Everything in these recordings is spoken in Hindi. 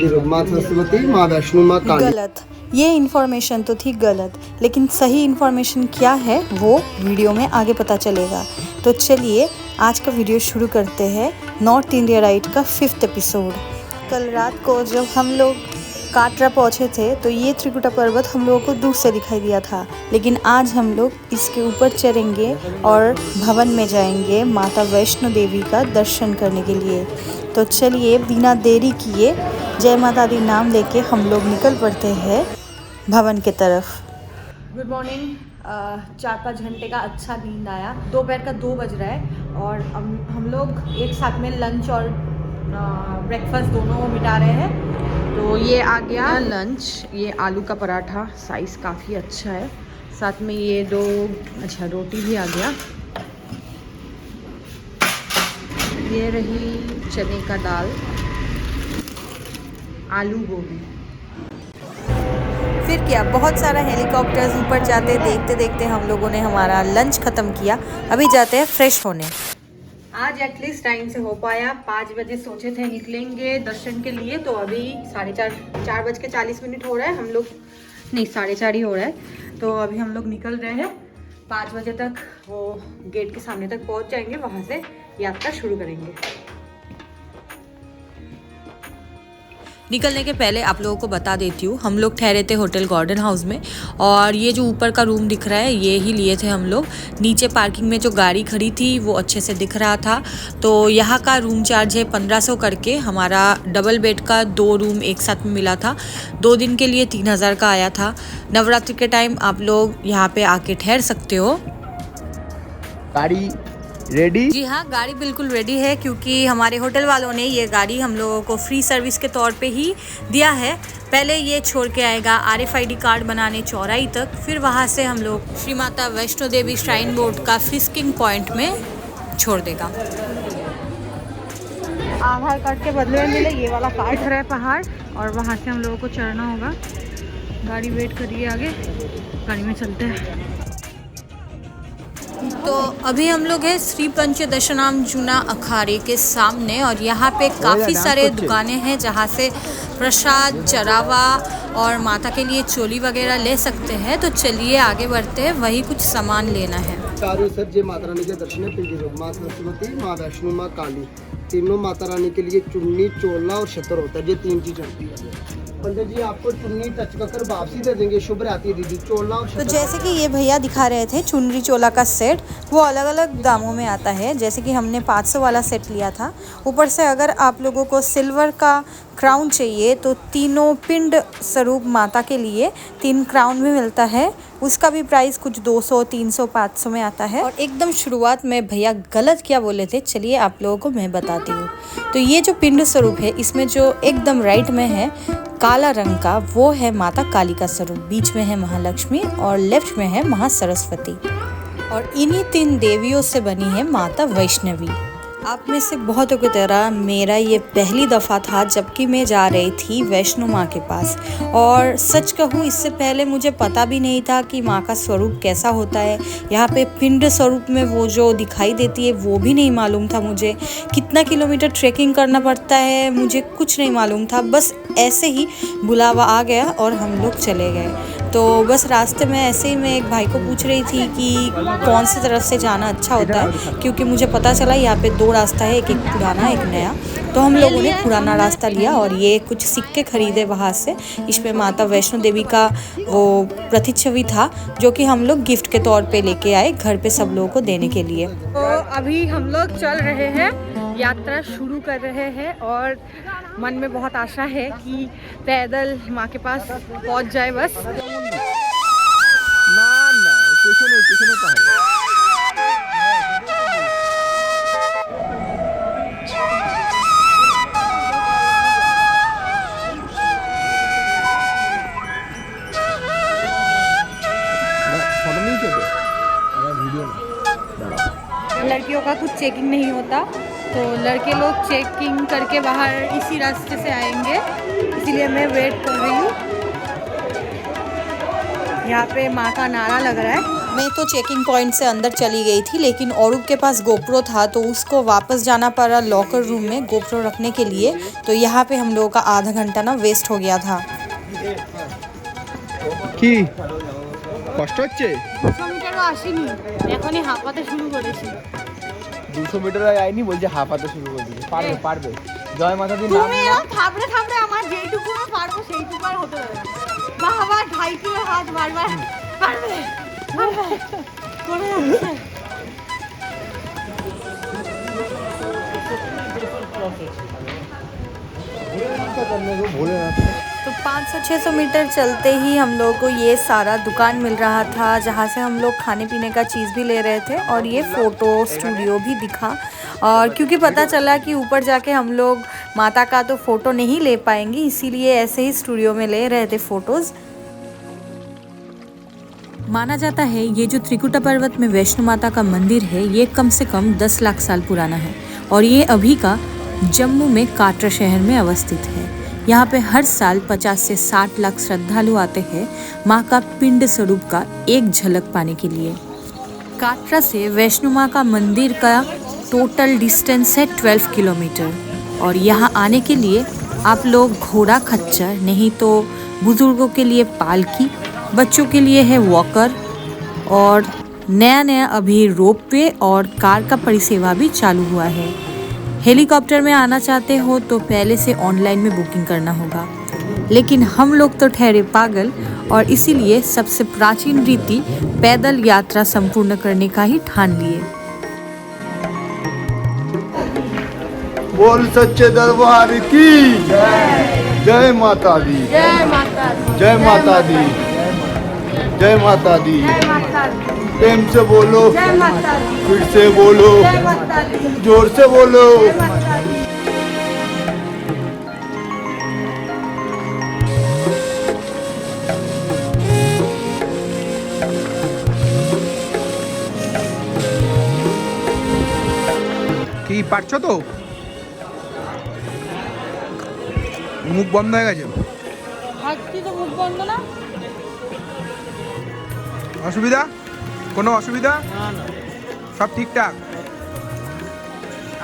माँ सरस्वती, माँ वैष्णो, माँ काली। गलत, ये इन्फॉर्मेशन तो थी गलत, लेकिन सही इन्फॉर्मेशन क्या है वो वीडियो में आगे पता चलेगा। तो चलिए आज का वीडियो शुरू करते हैं। नॉर्थ इंडिया राइड का 5th एपिसोड। कल रात को जब हम लोग काटरा पहुँचे थे तो ये त्रिकुटा पर्वत हम लोगों को दूर से दिखाई दिया था, लेकिन आज हम लोग इसके ऊपर चढ़ेंगे और भवन में जाएंगे माता वैष्णो देवी का दर्शन करने के लिए। तो चलिए बिना देरी किए जय माता दी नाम लेके हम लोग निकल पड़ते हैं भवन के तरफ। Good morning. 4-5 घंटे का अच्छा नींद आया। दोपहर का 2 बज रहा है और हम लोग एक साथ में लंच और ब्रेकफास्ट दोनों मिटा रहे हैं। तो ये आ गया लंच, ये आलू का पराठा, साइज़ काफ़ी अच्छा है। साथ में ये 2 रोटी भी आ गया। ये रही चने का दाल, आलू गोभी। फिर क्या, बहुत सारा हेलीकॉप्टर्स ऊपर जाते देखते देखते हम लोगों ने हमारा लंच ख़त्म किया। अभी जाते हैं फ्रेश होने। आज एटलीस्ट टाइम से हो पाया। 5 बजे सोचे थे निकलेंगे दर्शन के लिए, तो अभी 4:40 हो रहा है। हम लोग नहीं 4:30 ही हो रहा है। तो अभी हम लोग निकल रहे हैं। 5 बजे तक वो गेट के सामने तक पहुंच जाएंगे, वहां से यात्रा शुरू करेंगे। निकलने के पहले आप लोगों को बता देती हूँ, हम लोग ठहरे थे होटल गार्डन हाउस में, और ये जो ऊपर का रूम दिख रहा है ये ही लिए थे हम लोग। नीचे पार्किंग में जो गाड़ी खड़ी थी वो अच्छे से दिख रहा था। तो यहाँ का रूम चार्ज है 1500 करके। हमारा डबल बेड का 2 रूम एक साथ में मिला था। 2 दिन के लिए 3000 का आया था। नवरात्रि के टाइम आप लोग यहाँ पे आके ठहर सकते हो। गाड़ी रेडी? जी हाँ, गाड़ी बिल्कुल रेडी है, क्योंकि हमारे होटल वालों ने ये गाड़ी हम लोगों को फ्री सर्विस के तौर पे ही दिया है। पहले ये छोड़ के आएगा RFID कार्ड बनाने चौराही तक, फिर वहाँ से हम लोग श्री माता वैष्णो देवी श्राइन बोर्ड का फिस्किंग पॉइंट में छोड़ देगा। आधार कार्ड के बदले में मिले ये वाला कार्ड है पहाड़, और वहाँ से हम लोगों को चढ़ना होगा। गाड़ी वेट करिए आगे, गाड़ी में चलते हैं। तो अभी हम लोग हैं श्री पंचदशनाम जूना अखाड़े के सामने, और यहाँ पे काफ़ी सारे दुकानें हैं जहाँ से प्रसाद, चरावा और माता के लिए चोली वगैरह ले सकते हैं। तो चलिए आगे बढ़ते हैं, वही कुछ सामान लेना है। चारों सर जय माता रानी के दर्शन है। पिंडी माँ सरस्वती, माँ वैष्णो, माँ काली, तीनों माता रानी के लिए चुन्नी, चोला और छतर होता है। ये 3 चीज होती है। पंडित जी आपको चुन्नी टच कर वापसी दे देंगे। शुभ रात्रि दीदी। चोला और तो जैसे कि ये भैया दिखा रहे थे चुनरी चोला का सेट, वो अलग अलग दामों में आता है। जैसे कि हमने 500 वाला सेट लिया था। ऊपर से अगर आप लोगों को सिल्वर का क्राउन चाहिए तो तीनों पिंड स्वरूप माता के लिए 3 क्राउन भी मिलता है। उसका भी प्राइस कुछ 200, 300, 500 में आता है। और एकदम शुरुआत में भैया गलत क्या बोले थे, चलिए आप लोगों को मैं बताती हूँ। तो ये जो पिंड स्वरूप है, इसमें जो एकदम राइट में है काला रंग का, वो है माता काली का स्वरूप। बीच में है महालक्ष्मी और लेफ्ट में है महासरस्वती। और इन्हीं 3 देवियों से बनी है माता वैष्णवी। आप में से बहुतों की तरह मेरा ये पहली दफ़ा था जबकि मैं जा रही थी वैष्णो माँ के पास। और सच कहूँ, इससे पहले मुझे पता भी नहीं था कि माँ का स्वरूप कैसा होता है। यहाँ पे पिंड स्वरूप में वो जो दिखाई देती है वो भी नहीं मालूम था मुझे। कितना किलोमीटर ट्रैकिंग करना पड़ता है मुझे कुछ नहीं मालूम था। बस ऐसे ही बुलावा आ गया और हम लोग चले गए। तो बस रास्ते में ऐसे ही मैं एक भाई को पूछ रही थी कि कौन सी तरफ से जाना अच्छा होता है, क्योंकि मुझे पता चला यहाँ पे 2 रास्ता है, एक पुराना एक नया। तो हम लोगों ने पुराना रास्ता लिया और ये कुछ सिक्के खरीदे वहाँ से। इसमें माता वैष्णो देवी का वो प्रतिच्छवि था, जो कि हम लोग गिफ्ट के तौर पे लेके आए घर पे सब लोगों को देने के लिए। तो अभी हम लोग चल रहे हैं, यात्रा शुरू कर रहे हैं, और मन में बहुत आशा है कि पैदल माँ के पास पहुँच जाए बस। लड़कियों का कुछ चेकिंग नहीं होता, तो लड़के लोग चेकिंग करके बाहर इसी रास्ते से आएंगे, इसीलिए मैं वेट कर रही हूँ। यहाँ पे माँ का नारा लग रहा है, मैं तो चेकिंग पॉइंट से अंदर चली गई थी, लेकिन औरूब के पास गोप्रो था तो उसको वापस जाना पड़ा लॉकर रूम में गोप्रो रखने के लिए। तो यहाँ पे हम लोगों का आधा घंटा ना वेस्ट हो गया था। কি কষ্ট হচ্ছে? 200 মিটারও আসিনি, এখনই হাঁপাতে শুরু করেছি। 200 মিটার যায়নি, বলছে হাঁপাতে শুরু করে দিয়েছে। পারবে পারবে, জয় মাতা দি নাম তুমি এরকম থাপড়ে থাপড়ে আমার যেইটুকু পারবো সেইটুকু আর হতে পারে না। বাবা 2.5 কিলো হাত বারবার পারবে পারবে করে যাচ্ছে। तो 500-600 मीटर चलते ही हम लोगों को ये सारा दुकान मिल रहा था, जहाँ से हम लोग खाने पीने का चीज़ भी ले रहे थे और ये फ़ोटो स्टूडियो भी दिखा। और क्योंकि पता चला कि ऊपर जाके हम लोग माता का तो फ़ोटो नहीं ले पाएंगे, इसीलिए ऐसे ही स्टूडियो में ले रहे थे फ़ोटोज़। माना जाता है ये जो त्रिकुटा पर्वत में वैष्णो माता का मंदिर है ये कम से कम 10 लाख साल पुराना है और ये अभी का जम्मू में काटरा शहर में अवस्थित है। यहाँ पे हर साल 50 से 60 लाख श्रद्धालु आते हैं माँ का पिंड स्वरूप का एक झलक पाने के लिए। काटरा से वैष्णो माँ का मंदिर का टोटल डिस्टेंस है 12 किलोमीटर और यहाँ आने के लिए आप लोग घोड़ा खच्चर, नहीं तो बुजुर्गों के लिए पालकी, बच्चों के लिए है वॉकर और नया अभी रोपवे और कार का परिसेवा भी चालू हुआ है। हेलीकॉप्टर में आना चाहते हो तो पहले से ऑनलाइन में बुकिंग करना होगा, लेकिन हम लोग तो ठहरे पागल और इसीलिए सबसे प्राचीन रीति पैदल यात्रा संपूर्ण करने का ही ठान लिए। बोल सच्चे दरबार की जय। जय माता दी, जय माता दी, जय माता दी, जय माता दी। जय माता दी, प्रेम से बोलो, जय माता दी, फिर से बोलो, जय माता दी, जोर से बोलो। जय माता दी। কি পারছো তো? মুখ বন্ধ হয়ে গেছে। হাঁটছি তো মুখ বন্ধ না। অসুবিধা? কোনো অসুবিধা? সব ঠিকঠাক?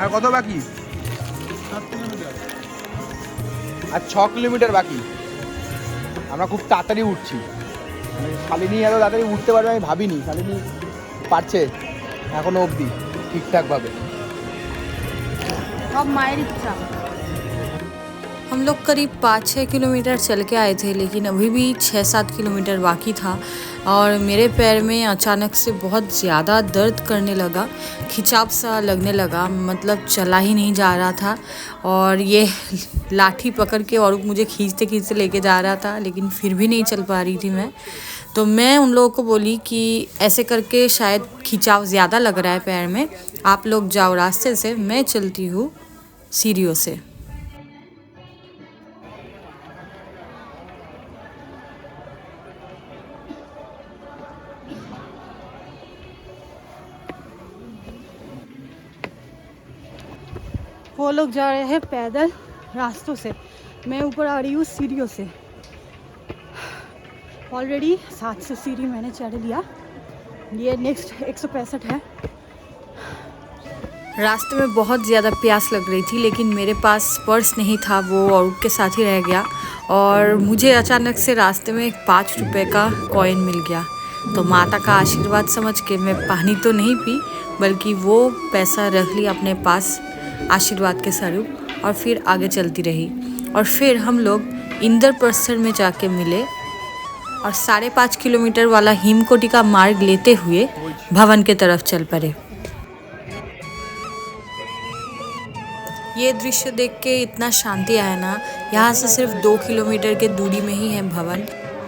আর কত বাকি? আর 6 কিলোমিটার বাকি। আমরা খুব তাড়াতাড়ি উঠছি। শালিনী এত তাড়াতাড়ি উঠতে পারবে আমি ভাবিনি। শালিনী পারছে এখনো অবধি ঠিকঠাকভাবে। সব মায়ের ইচ্ছা। हम लोग करीब 5-6 किलोमीटर चल के आए थे, लेकिन अभी भी 6-7 किलोमीटर बाकी था और मेरे पैर में अचानक से बहुत ज़्यादा दर्द करने लगा, खिंचाव सा लगने लगा, मतलब चला ही नहीं जा रहा था। और ये लाठी पकड़ के और मुझे खींचते खींचते लेके जा रहा था, लेकिन फिर भी नहीं चल पा रही थी मैं। तो मैं उन लोगों को बोली कि ऐसे करके शायद खिंचाव ज़्यादा लग रहा है पैर में, आप लोग जाओ रास्ते से, मैं चलती हूँ सीढ़ियों से। वो लोग जा रहे हैं पैदल रास्तों से, मैं ऊपर आ रही हूँ सीढ़ियों से। ऑलरेडी 700 सीढ़ी मैंने चढ़ लिया, ये नेक्स्ट 165 है। रास्ते में बहुत ज़्यादा प्यास लग रही थी, लेकिन मेरे पास पर्स नहीं था, वो और के साथ ही रह गया और मुझे अचानक से रास्ते में एक 5 रुपए का कॉइन मिल गया। तो माता का आशीर्वाद समझ के मैं पानी तो नहीं पी, बल्कि वो पैसा रख लिया अपने पास आशीर्वाद के स्वरूप और फिर आगे चलती रही। और फिर हम लोग इंद्रप्रस्थर में जाके मिले और 5.5 किलोमीटर वाला हिमकोटी का मार्ग लेते हुए भवन के तरफ चल पड़े। ये दृश्य देख के इतना शांति आया ना, यहाँ से सिर्फ 2 किलोमीटर के दूरी में ही है भवन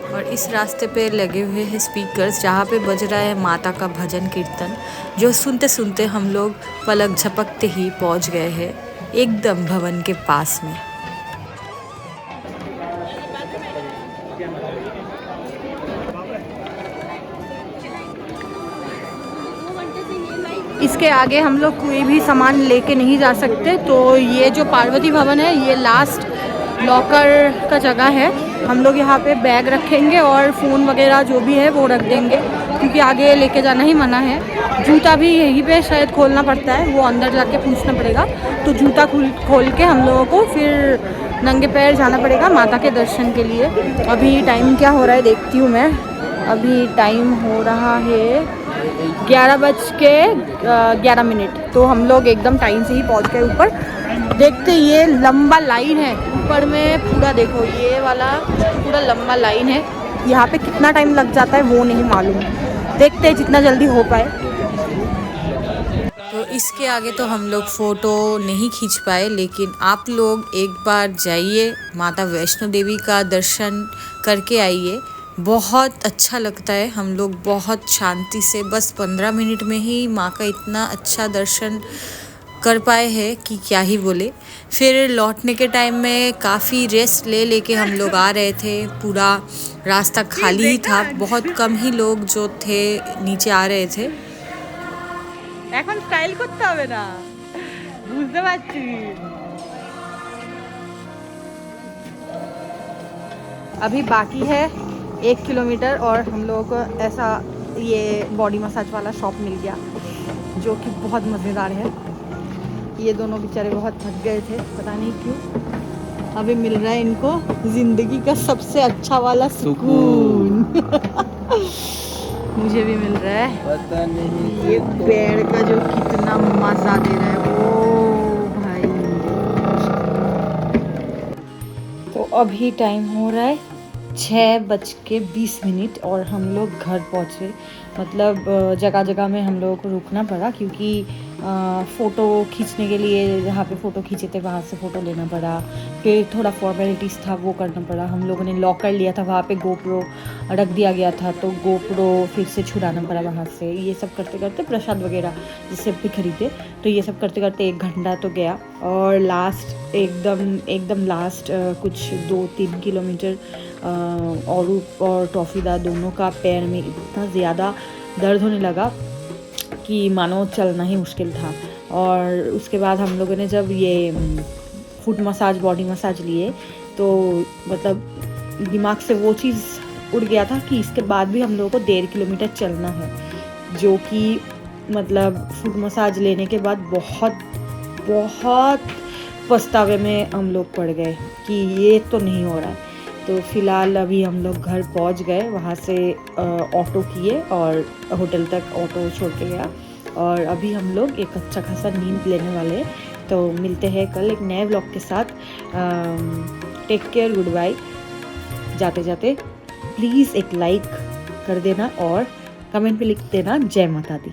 और इस रास्ते पे लगे हुए हैं स्पीकर्स, जहाँ पे बज रहा है माता का भजन कीर्तन, जो सुनते सुनते हम लोग पलक झपकते ही पहुँच गए हैं एकदम भवन के पास में। इसके आगे हम लोग कोई भी सामान लेके नहीं जा सकते। तो ये जो पार्वती भवन है, ये लास्ट लॉकर का जगह है। हम लोग यहाँ पे बैग रखेंगे और फ़ोन वगैरह जो भी है वो रख देंगे, क्योंकि आगे लेके जाना ही मना है। जूता भी यहीं पे शायद खोलना पड़ता है, वो अंदर जाके पूछना पड़ेगा। तो जूता खोल के हम लोगों को फिर नंगे पैर जाना पड़ेगा माता के दर्शन के लिए। अभी टाइम क्या हो रहा है देखती हूँ मैं। अभी टाइम हो रहा है 11:11। तो हम लोग एकदम टाइम से ही पहुँच गए ऊपर। देखते ये लंबा लाइन है ऊपर में, पूरा देखो ये वाला पूरा लंबा लाइन है। यहाँ पे कितना टाइम लग जाता है वो नहीं मालूम, देखते हैं जितना जल्दी हो पाए। तो इसके आगे तो हम लोग फ़ोटो नहीं खींच पाए, लेकिन आप लोग एक बार जाइए माता वैष्णो देवी का दर्शन करके आइए। बहुत अच्छा लगता है। हम लोग बहुत शांति से बस 15 मिनट में ही माँ का इतना अच्छा दर्शन कर पाए हैं कि क्या ही बोले। फिर लौटने के टाइम में काफ़ी रेस्ट लेके हम लोग आ रहे थे। पूरा रास्ता खाली ही था, बहुत कम ही लोग जो थे नीचे आ रहे थे। এখন স্টাইল করতে হবে না, বুঝতে পারছি। अभी बाकी है 1 किलोमीटर और हम लोगों को ऐसा ये बॉडी मसाज वाला शॉप मिल गया जो कि बहुत मज़ेदार है। ये दोनों बेचारे बहुत थक गए थे, पता नहीं क्यों। अभी मिल रहा है इनको ज़िंदगी का सबसे अच्छा वाला सुकून। मुझे भी मिल रहा है। पता नहीं ये पेड़ का जो कितना मजा दे रहा है वो भाई। तो अभी टाइम हो रहा है 6:20 और हम लोग घर पहुँचे। मतलब जगह जगह में हम लोगों को रुकना पड़ा क्योंकि फ़ोटो खींचने के लिए जहाँ पे फ़ोटो खींचे थे वहाँ से फ़ोटो लेना पड़ा। फिर थोड़ा फॉर्मेलिटीज़ था वो करना पड़ा। हम लोगों ने लॉक कर लिया था, वहाँ पे गोप्रो रख दिया गया था, तो गोप्रो फिर से छुड़ाना पड़ा वहाँ से। ये सब करते करते प्रसाद वगैरह जिससे भी खरीदे, तो ये सब करते करते 1 घंटा तो गया। और लास्ट एकदम लास्ट कुछ 2-3 किलोमीटर और टॉफ़ीदा दोनों का पैर में इतना ज़्यादा दर्द होने लगा कि मानो चलना ही मुश्किल था। और उसके बाद हम लोगों ने जब ये फुट मसाज बॉडी मसाज लिए तो मतलब दिमाग से वो चीज़ उड़ गया था कि इसके बाद भी हम लोगों को 1.5 किलोमीटर चलना है, जो कि मतलब फुट मसाज लेने के बाद बहुत पछतावे में हम लोग पड़ गए कि ये तो नहीं हो रहा है। तो फ़िलहाल अभी हम लोग घर पहुंच गए, वहाँ से ऑटो किए और होटल तक ऑटो छोड़ के गया। और अभी हम लोग एक अच्छा खासा नींद लेने वाले हैं। तो मिलते हैं कल एक नए व्लॉग के साथ। Take care, good bye. जाते जाते प्लीज़ एक लाइक कर देना और कमेंट पे लिख देना जय माता दी।